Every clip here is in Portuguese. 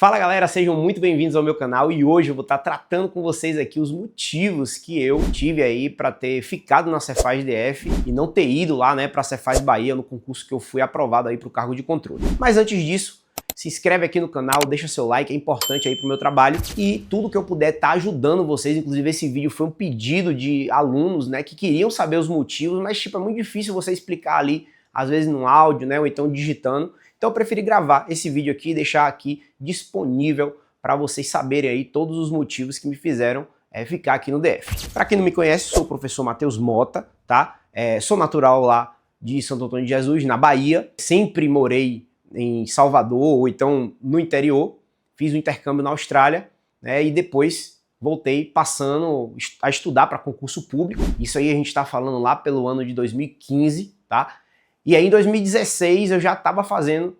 Fala galera, sejam muito bem-vindos ao meu canal e hoje eu vou estar tratando com vocês aqui os motivos que eu tive aí para ter ficado na Cefaz DF e não ter ido lá, né, para a Cefaz Bahia no concurso que eu fui aprovado aí para o cargo de controle. Mas antes disso, se inscreve aqui no canal, deixa seu like, é importante aí pro meu trabalho e tudo que eu puder tá ajudando vocês. Inclusive esse vídeo foi um pedido de alunos, né, que queriam saber os motivos, mas tipo, é muito difícil você explicar ali, às vezes no áudio, né, ou então digitando. Então eu preferi gravar esse vídeo aqui e deixar aqui disponível para vocês saberem aí todos os motivos que me fizeram ficar aqui no DF. Para quem não me conhece, sou o professor Matheus Mota, tá? Sou natural lá de Santo Antônio de Jesus, na Bahia. Sempre morei em Salvador ou então no interior. Fiz um intercâmbio na Austrália, né? E depois voltei passando a estudar para concurso público. Isso aí a gente está falando lá pelo ano de 2015, tá? E aí em 2016 eu já estava fazendo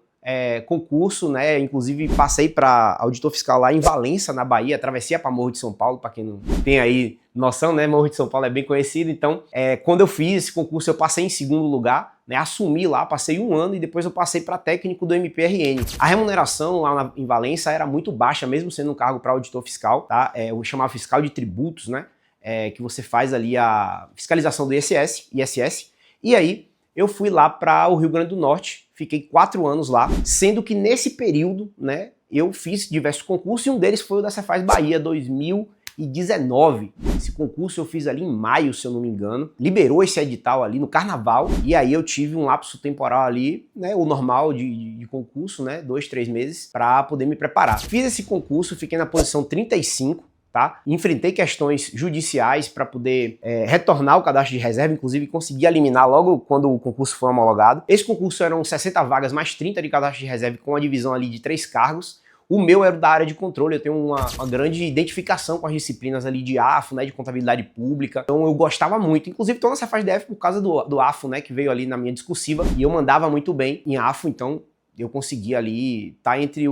concurso, né? Inclusive passei para auditor fiscal lá em Valença, na Bahia, atravessei para Morro de São Paulo, para quem não tem aí noção, né? Morro de São Paulo é bem conhecido, então quando eu fiz esse concurso eu passei em segundo lugar, né? Assumi lá, passei um ano e depois eu passei para técnico do MPRN. A remuneração lá em Valença era muito baixa, mesmo sendo um cargo para auditor fiscal, tá? Eu chamava fiscal de tributos, né? Que você faz ali a fiscalização do ISS, e aí eu fui lá para o Rio Grande do Norte, fiquei 4 anos lá, sendo que nesse período, né, eu fiz diversos concursos e um deles foi o da Cefaz Bahia 2019. Esse concurso eu fiz ali em maio, se eu não me engano, liberou esse edital ali no Carnaval e aí eu tive um lapso temporal ali, né, o normal de concurso, né, 2, 3 meses, para poder me preparar. Fiz esse concurso, fiquei na posição 35, tá? Enfrentei questões judiciais para poder retornar o cadastro de reserva, inclusive consegui eliminar logo quando o concurso foi homologado. Esse concurso eram 60 vagas mais 30 de cadastro de reserva com a divisão ali de 3 cargos. O meu era da área de controle, eu tenho uma grande identificação com as disciplinas ali de AFO, né, de contabilidade pública, então eu gostava muito, inclusive estou na Cefaz DF por causa do AFO, né, que veio ali na minha discursiva, e eu mandava muito bem em AFO, então eu consegui ali estar entre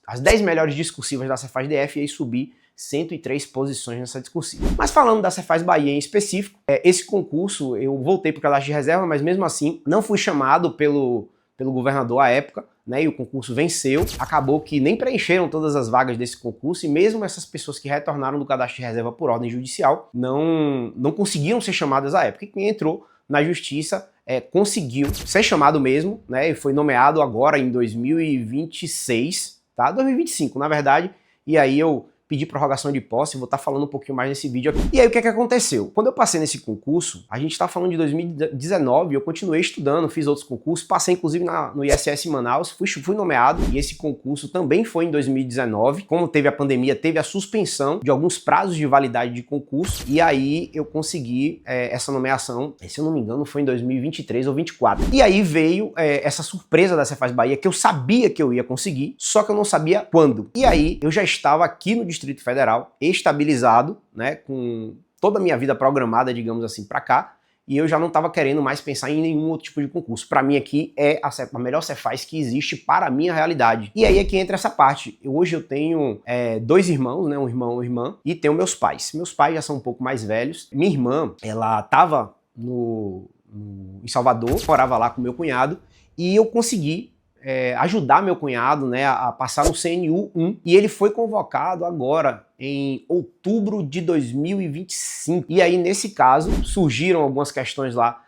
as 10 melhores discursivas da Cefaz DF e aí subir 103 posições nessa discursiva. Mas falando da Cefaz Bahia em específico, esse concurso eu voltei para o cadastro de reserva, mas mesmo assim não fui chamado pelo governador à época, né, e o concurso venceu. Acabou que nem preencheram todas as vagas desse concurso e mesmo essas pessoas que retornaram do cadastro de reserva por ordem judicial não conseguiram ser chamadas à época. E quem entrou na justiça conseguiu ser chamado mesmo, né, e foi nomeado agora em 2026, tá? 2025, na verdade, e aí eu pedi prorrogação de posse, vou estar falando um pouquinho mais nesse vídeo aqui. E aí o que aconteceu? Quando eu passei nesse concurso, a gente está falando de 2019, eu continuei estudando, fiz outros concursos, passei inclusive no ISS Manaus, fui nomeado, e esse concurso também foi em 2019. Como teve a pandemia, teve a suspensão de alguns prazos de validade de concurso, e aí eu consegui essa nomeação, se eu não me engano foi em 2023 ou 2024. E aí veio essa surpresa da Cefaz Bahia, que eu sabia que eu ia conseguir, só que eu não sabia quando. E aí eu já estava aqui no Distrito Federal, estabilizado, né, com toda a minha vida programada, digamos assim, para cá, e eu já não estava querendo mais pensar em nenhum outro tipo de concurso. Para mim aqui é a melhor Cefaz que existe para a minha realidade. E aí é que entra essa parte. Hoje eu tenho 2 irmãos, né, um irmão e uma irmã, e tenho meus pais. Meus pais já são um pouco mais velhos. Minha irmã, ela estava em Salvador, morava lá com meu cunhado, e eu consegui ajudar meu cunhado, né, a passar no CNU 1 e ele foi convocado agora em outubro de 2025. E aí nesse caso surgiram algumas questões lá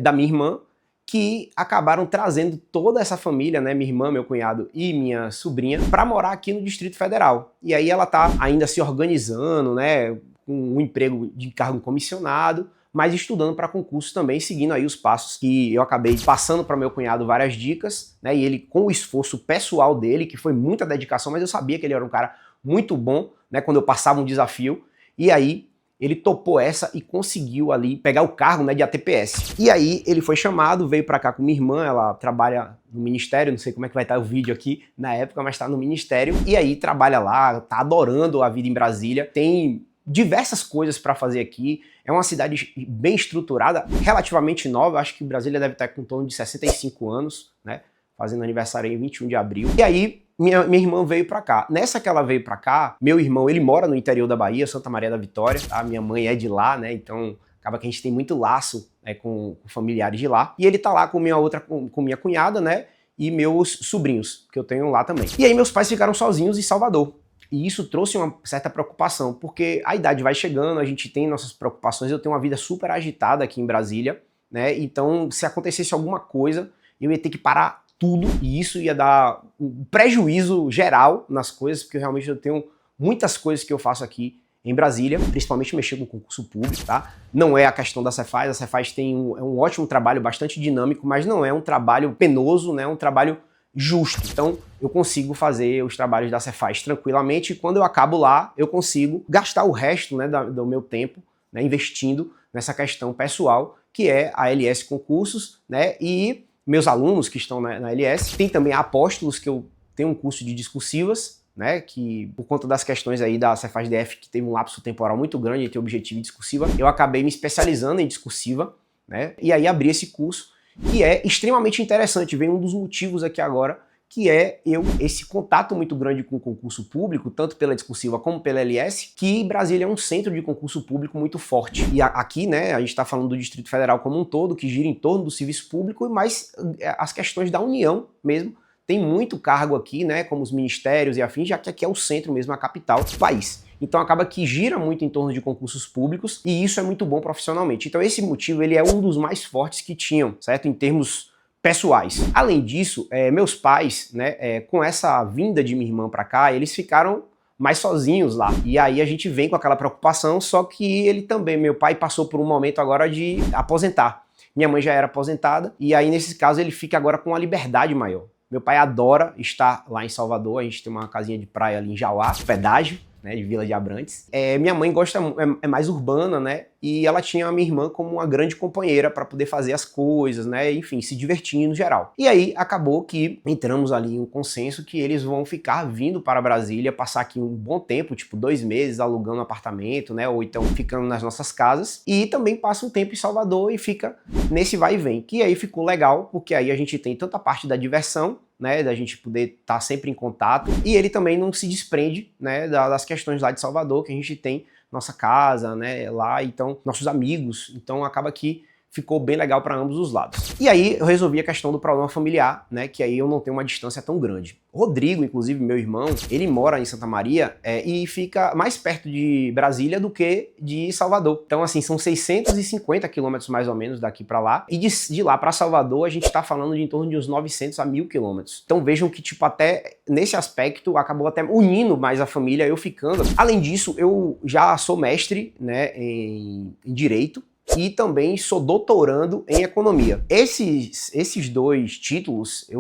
da minha irmã que acabaram trazendo toda essa família, né, minha irmã, meu cunhado e minha sobrinha, para morar aqui no Distrito Federal. E aí ela tá ainda se organizando, né, com um emprego de cargo comissionado, mas estudando para concurso também, seguindo aí os passos que eu acabei passando para meu cunhado várias dicas, né? E ele, com o esforço pessoal dele, que foi muita dedicação, mas eu sabia que ele era um cara muito bom, né? Quando eu passava um desafio, e aí ele topou essa e conseguiu ali pegar o cargo, né, de ATPS. E aí ele foi chamado, veio para cá com minha irmã, ela trabalha no ministério, não sei como é que vai estar o vídeo aqui na época, mas está no ministério, e aí trabalha lá, tá adorando a vida em Brasília, tem diversas coisas para fazer aqui. É uma cidade bem estruturada, relativamente nova, acho que Brasília deve estar com em torno de 65 anos, né? Fazendo aniversário em 21 de abril. E aí, minha irmã veio para cá. Nessa que ela veio para cá, meu irmão, ele mora no interior da Bahia, Santa Maria da Vitória, tá? Minha mãe é de lá, né? Então, acaba que a gente tem muito laço com familiares de lá. E ele tá lá com minha cunhada, né? e meus sobrinhos, que eu tenho lá também. E aí meus pais ficaram sozinhos em Salvador. E isso trouxe uma certa preocupação, porque a idade vai chegando, a gente tem nossas preocupações, eu tenho uma vida super agitada aqui em Brasília, né? Então, se acontecesse alguma coisa, eu ia ter que parar tudo, e isso ia dar um prejuízo geral nas coisas, porque realmente eu tenho muitas coisas que eu faço aqui em Brasília, principalmente mexer com concurso público, tá? Não é a questão da Cefaz, a Cefaz tem um ótimo trabalho, bastante dinâmico, mas não é um trabalho penoso, né? É um trabalho justo. Então, eu consigo fazer os trabalhos da Cefaz tranquilamente, e quando eu acabo lá, eu consigo gastar o resto, né, do meu tempo, né, investindo nessa questão pessoal, que é a LS Concursos, né, e meus alunos que estão na LS. Tem também a Apóstolos, que eu tenho um curso de discursivas, né, que por conta das questões aí da Cefaz DF, que teve um lapso temporal muito grande entre objetivo e discursiva, eu acabei me especializando em discursiva, né, e aí abri esse curso, que é extremamente interessante. Vem um dos motivos aqui agora, que é esse contato muito grande com o concurso público, tanto pela discursiva como pela LS, que Brasília é um centro de concurso público muito forte. E aqui, né, a gente está falando do Distrito Federal como um todo, que gira em torno do serviço público, mas as questões da União mesmo, tem muito cargo aqui, né, como os ministérios e afins, já que aqui é o centro mesmo, a capital do país. Então acaba que gira muito em torno de concursos públicos, e isso é muito bom profissionalmente. Então esse motivo, ele é um dos mais fortes que tinham, certo? Em termos pessoais. Além disso, meus pais, né, com essa vinda de minha irmã para cá, eles ficaram mais sozinhos lá. E aí a gente vem com aquela preocupação, só que ele também, meu pai passou por um momento agora de aposentar. Minha mãe já era aposentada, e aí nesse caso ele fica agora com uma liberdade maior. Meu pai adora estar lá em Salvador, a gente tem uma casinha de praia ali em Jauá, pedágio, né, de Vila de Abrantes. Minha mãe gosta, é mais urbana, né, e ela tinha a minha irmã como uma grande companheira para poder fazer as coisas, né, enfim, se divertir no geral. E aí acabou que entramos ali em um consenso que eles vão ficar vindo para Brasília, passar aqui um bom tempo, tipo 2 meses, alugando um apartamento, né, ou então ficando nas nossas casas, e também passa um tempo em Salvador e fica nesse vai e vem, que aí ficou legal, porque aí a gente tem tanta parte da diversão, né, da gente poder estar sempre em contato, e ele também não se desprende, né, das questões lá de Salvador, que a gente tem nossa casa, né, lá, então, nossos amigos, então acaba que ficou bem legal para ambos os lados. E aí eu resolvi a questão do problema familiar, né, que aí eu não tenho uma distância tão grande. Rodrigo, inclusive, meu irmão, ele mora em Santa Maria e fica mais perto de Brasília do que de Salvador. Então, assim, são 650 quilômetros mais ou menos daqui para lá. E de lá para Salvador, a gente tá falando de em torno de uns 900 a 1.000 quilômetros. Então vejam que, tipo, até nesse aspecto, acabou até unindo mais a família, eu ficando. Além disso, eu já sou mestre, né, em Direito, e também sou doutorando em Economia. Esses 2 títulos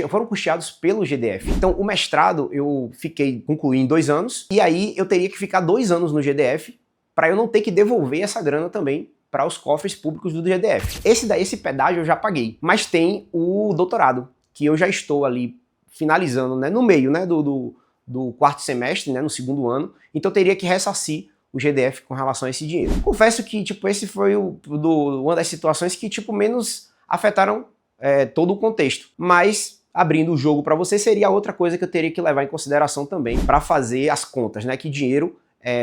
foram custeados pelo GDF. Então, o mestrado eu concluí em 2 anos, e aí eu teria que ficar 2 anos no GDF para eu não ter que devolver essa grana também para os cofres públicos do GDF. Esse pedágio eu já paguei, mas tem o doutorado, que eu já estou ali finalizando, né, no meio, né, do 4º semestre, né, no 2º ano, então eu teria que ressarcir o GDF com relação a esse dinheiro. Confesso que, tipo, esse foi uma das situações que, tipo, menos afetaram todo o contexto. Mas, abrindo o jogo para você, seria outra coisa que eu teria que levar em consideração também para fazer as contas, né? Que dinheiro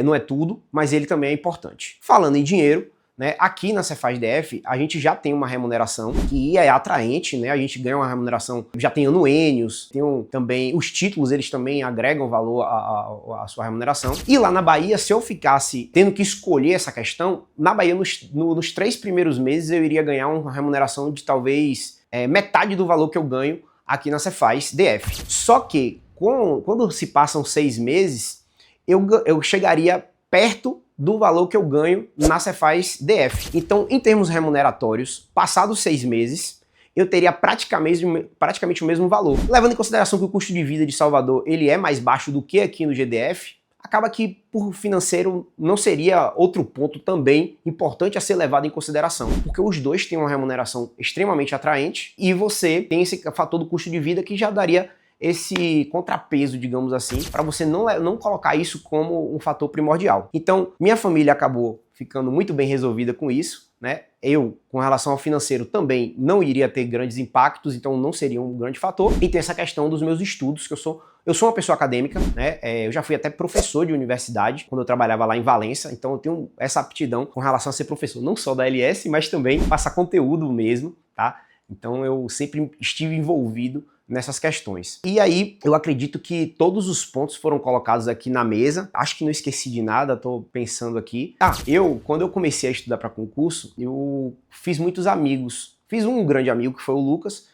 não é tudo, mas ele também é importante. Falando em dinheiro, né, aqui na Cefaz DF, a gente já tem uma remuneração que é atraente, né? A gente ganha uma remuneração, já tem anuênios, tem também os títulos, eles também agregam valor à sua remuneração. E lá na Bahia, se eu ficasse tendo que escolher essa questão, na Bahia, nos 3 primeiros meses, eu iria ganhar uma remuneração de talvez metade do valor que eu ganho aqui na Cefaz DF. Só que, quando se passam 6 meses, eu chegaria perto do valor que eu ganho na Cefaz DF. Então, em termos remuneratórios, passados 6 meses, eu teria praticamente o mesmo valor. Levando em consideração que o custo de vida de Salvador ele é mais baixo do que aqui no GDF, acaba que, por financeiro, não seria outro ponto também importante a ser levado em consideração, porque os dois têm uma remuneração extremamente atraente e você tem esse fator do custo de vida que já daria esse contrapeso, digamos assim, para você não colocar isso como um fator primordial. Então, minha família acabou ficando muito bem resolvida com isso, né? Eu, com relação ao financeiro, também não iria ter grandes impactos, então não seria um grande fator. E tem essa questão dos meus estudos, que eu sou uma pessoa acadêmica, né? Eu já fui até professor de universidade, quando eu trabalhava lá em Valença, então eu tenho essa aptidão com relação a ser professor, não só da LS, mas também passar conteúdo mesmo, tá? Então eu sempre estive envolvido nessas questões. E aí eu acredito que todos os pontos foram colocados aqui na mesa. Acho que não esqueci de nada, tô pensando aqui. Quando eu comecei a estudar para concurso, eu fiz muitos amigos. Fiz um grande amigo que foi o Lucas,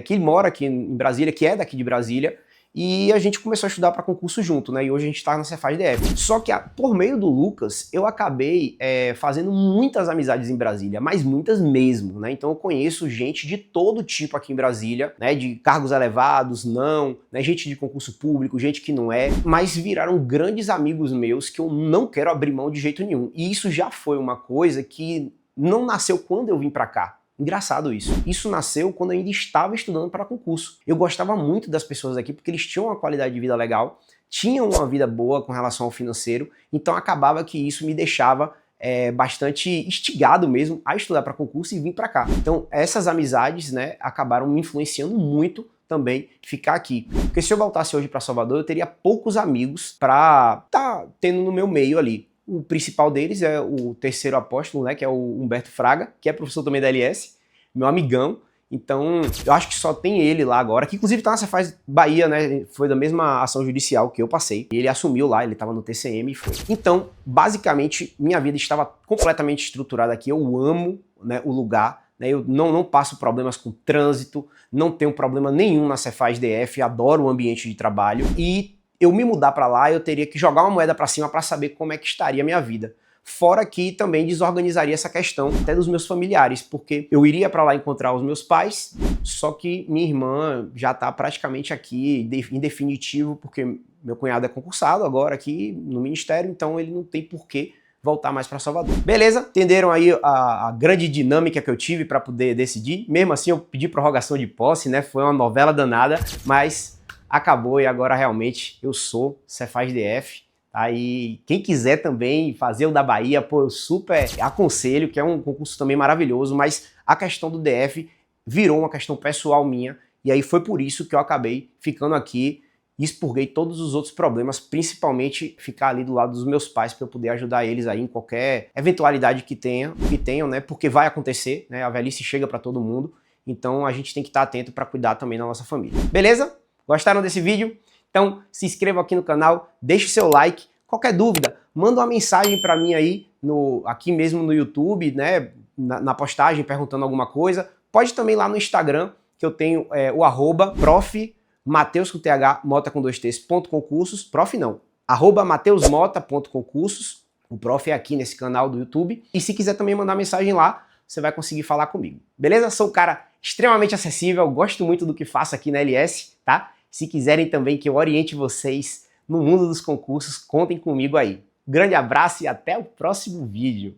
que ele mora aqui em Brasília, que é daqui de Brasília, e a gente começou a estudar para concurso junto, né? E hoje a gente está na Cefaz DF. Só que por meio do Lucas, eu acabei fazendo muitas amizades em Brasília, mas muitas mesmo, né? Então eu conheço gente de todo tipo aqui em Brasília, né? De cargos elevados, não, né? Gente de concurso público, gente que não é, mas viraram grandes amigos meus que eu não quero abrir mão de jeito nenhum. E isso já foi uma coisa que não nasceu quando eu vim para cá. Engraçado isso. Isso nasceu quando eu ainda estava estudando para concurso. Eu gostava muito das pessoas aqui porque eles tinham uma qualidade de vida legal, tinham uma vida boa com relação ao financeiro, então acabava que isso me deixava bastante instigado mesmo a estudar para concurso e vir para cá. Então essas amizades, né, acabaram me influenciando muito também ficar aqui. Porque se eu voltasse hoje para Salvador, eu teria poucos amigos para estar tendo no meu meio ali. O principal deles é o terceiro apóstolo, né, que é o Humberto Fraga, que é professor também da LS, meu amigão. Então, eu acho que só tem ele lá agora, que inclusive tá na Cefaz Bahia, né, foi da mesma ação judicial que eu passei. E ele assumiu lá, ele estava no TCM e foi. Então, basicamente, minha vida estava completamente estruturada aqui. Eu amo, né, o lugar, né, eu não passo problemas com trânsito, não tenho problema nenhum na Cefaz DF, adoro o ambiente de trabalho e eu me mudar para lá, eu teria que jogar uma moeda para cima para saber como é que estaria a minha vida. Fora que também desorganizaria essa questão até dos meus familiares, porque eu iria para lá encontrar os meus pais, só que minha irmã já está praticamente aqui em definitivo, porque meu cunhado é concursado agora aqui no ministério, então ele não tem porquê voltar mais para Salvador. Beleza? Entenderam aí a grande dinâmica que eu tive para poder decidir? Mesmo assim eu pedi prorrogação de posse, né? Foi uma novela danada, mas acabou e agora realmente eu sou Cefaz DF. Tá? E quem quiser também fazer o da Bahia, pô, eu super aconselho, que é um concurso também maravilhoso, mas a questão do DF virou uma questão pessoal minha, e aí foi por isso que eu acabei ficando aqui e expurguei todos os outros problemas, principalmente ficar ali do lado dos meus pais para eu poder ajudar eles aí em qualquer eventualidade que tenham, né? Porque vai acontecer, né? A velhice chega para todo mundo, então a gente tem que estar atento para cuidar também da nossa família. Beleza? Gostaram desse vídeo? Então se inscreva aqui no canal, deixe o seu like. Qualquer dúvida, manda uma mensagem para mim aí, aqui mesmo no YouTube, né, na postagem perguntando alguma coisa. Pode também lá no Instagram, que eu tenho o arroba prof. Mateus com TH, Mota com 2Ts, .concursos, prof não, arroba mateusmota.concursos, o prof é aqui nesse canal do YouTube. E se quiser também mandar mensagem lá, você vai conseguir falar comigo. Beleza? Sou um cara extremamente acessível, gosto muito do que faço aqui na LS, tá? Se quiserem também que eu oriente vocês no mundo dos concursos, contem comigo aí. Grande abraço e até o próximo vídeo.